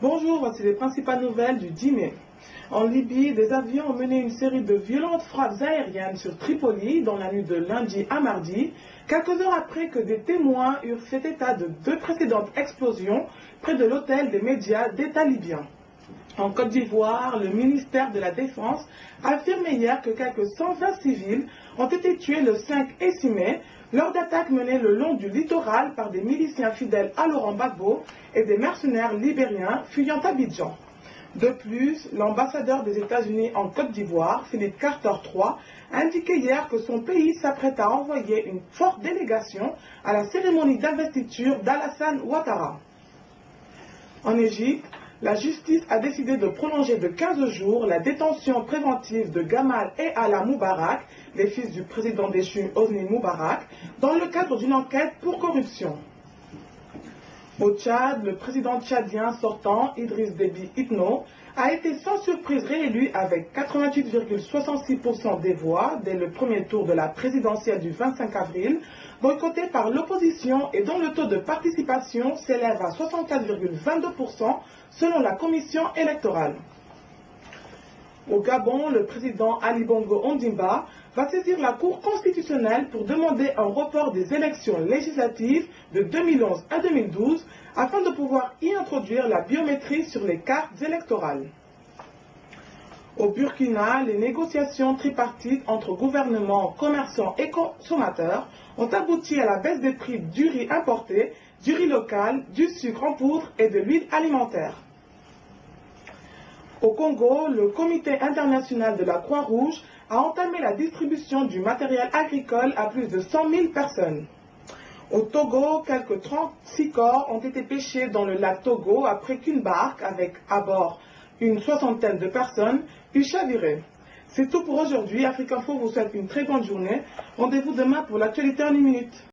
Bonjour, voici les principales nouvelles du 10 mai. En Libye, des avions ont mené une série de violentes frappes aériennes sur Tripoli dans la nuit de lundi à mardi, quelques heures après que des témoins eurent fait état de deux précédentes explosions près de l'hôtel des médias d'État libyen. En Côte d'Ivoire, le ministère de la Défense a affirmé hier que quelques 120 civils ont été tués le 5 et 6 mai lors d'attaques menées le long du littoral par des miliciens fidèles à Laurent Gbagbo et des mercenaires libériens fuyant Abidjan. De plus, l'ambassadeur des États-Unis en Côte d'Ivoire, Philippe Carter III, a indiqué hier que son pays s'apprête à envoyer une forte délégation à la cérémonie d'investiture d'Alassane Ouattara. En Égypte, la justice a décidé de prolonger de 15 jours la détention préventive de Gamal et Alaa Moubarak, les fils du président déchu Hosni Moubarak, dans le cadre d'une enquête pour corruption. Au Tchad, le président tchadien sortant, Idriss Déby Itno, a été sans surprise réélu avec 88,66% des voix dès le premier tour de la présidentielle du 25 avril, boycotté par l'opposition et dont le taux de participation s'élève à 64,22% selon la commission électorale. Au Gabon, le président Ali Bongo Ondimba va saisir la Cour constitutionnelle pour demander un report des élections législatives de 2011 à 2012 afin de pouvoir y introduire la biométrie sur les cartes électorales. Au Burkina, les négociations tripartites entre gouvernements, commerçants et consommateurs ont abouti à la baisse des prix du riz importé, du riz local, du sucre en poudre et de l'huile alimentaire. Au Congo, le Comité international de la Croix-Rouge a entamé la distribution du matériel agricole à plus de 100 000 personnes. Au Togo, quelques 36 corps ont été pêchés dans le lac Togo après qu'une barque, avec à bord une soixantaine de personnes, eut chaviré. C'est tout pour aujourd'hui. Afrique Info vous souhaite une très bonne journée. Rendez-vous demain pour l'actualité en une minute.